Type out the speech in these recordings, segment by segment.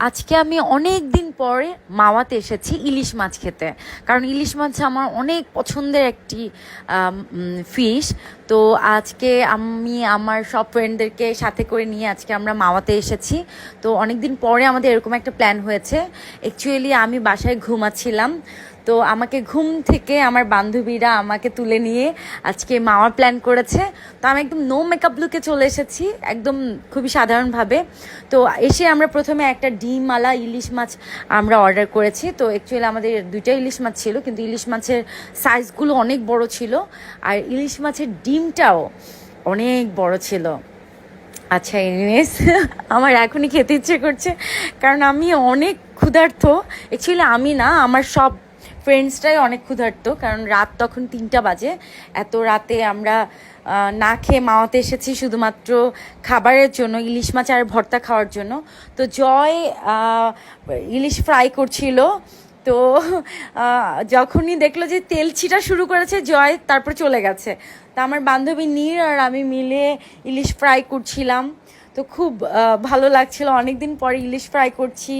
আজকে আমি অনেক দিন পরে মাওয়াতে এসেছি ইলিশ মাছ খেতে, কারণ ইলিশ মাছ আমার অনেক পছন্দের একটি ফিশ। তো আজকে আমি আমার সব ফ্রেন্ডদেরকে সাথে করে নিয়ে আজকে আমরা মাওয়াতে এসেছি। তো অনেক দিন পরে আমাদের এরকম একটা প্ল্যান হয়েছে। অ্যাকচুয়ালি আমি বাসায় ঘুমাচ্ছিলাম, তো আমাকে ঘুম থেকে আমার বান্ধবীরা আমাকে তুলে নিয়ে আজকে মাওয়ার প্ল্যান করেছে। তো আমি একদম নো মেকআপ লুকে চলে এসেছি, একদম খুবই সাধারণভাবে। তো এসে আমরা প্রথমে একটা ডিমওয়ালা ইলিশ মাছ আমরা অর্ডার করেছি। তো অ্যাকচুয়ালি আমাদের দুইটা ইলিশ মাছ ছিল, কিন্তু ইলিশ মাছের সাইজগুলো অনেক বড় ছিল, আর ইলিশ মাছের ডিমটাও অনেক বড় ছিল। আচ্ছা এনিওয়েজ, আমার এখনই খেতে ইচ্ছে করছে, কারণ আমি অনেক ক্ষুধার্ত। অ্যাকচুয়ালি আমি না, আমার সব ফ্রেন্ডসটাই অনেক ক্ষুধার্ত, কারণ রাত তখন 3টা বাজে। এত রাতে আমরা না খেয়ে মাওয়াতে এসেছি শুধুমাত্র খাবারের জন্য, ইলিশ মাছ আর ভর্তা খাওয়ার জন্য। তো জয় ইলিশ ফ্রাই করছিল, তো যখনই দেখলো যে তেল ছিটা শুরু করেছে জয়, তারপর চলে গেছে। তা আমার বান্ধবী নীর আর আমি মিলে ইলিশ ফ্রাই করছিলাম। তো খুব ভালো লাগছিল, অনেকদিন পরে ইলিশ ফ্রাই করছি।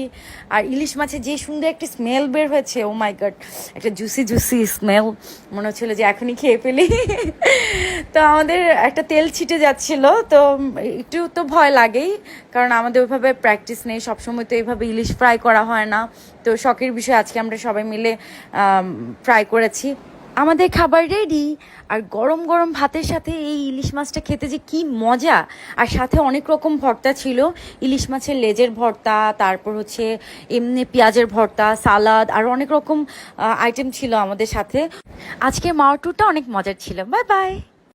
আর ইলিশ মাছের যে সুন্দর একটা স্মেল বের হয়েছে, ও মাই গড, একটা জুসি জুসি স্মেল, মনে হচ্ছিলো যে এখনই খেয়ে ফেলি। তো আমাদের একটা তেল ছিটে যাচ্ছিল, তো একটু তো ভয় লাগেই, কারণ আমাদের ওইভাবে প্র্যাকটিস নেই, সবসময় তো এইভাবে ইলিশ ফ্রাই করা হয় না। তো শখের বিষয় আজকে আমরা সবাই মিলে ফ্রাই করেছি। আমাদের খাবার রেডি, আর গরম গরম ভাতের সাথে এই ইলিশ মাছটা খেতে যে কি মজা। আর সাথে অনেক রকম ভর্তা ছিল, ইলিশ মাছের লেজের ভর্তা, তারপর হচ্ছে এমনি পেঁয়াজের ভর্তা, সালাদ, আর অনেক রকম আইটেম ছিল আমাদের সাথে। আজকে মাওয়া ট্যুরটা অনেক মজার ছিল। Bye bye.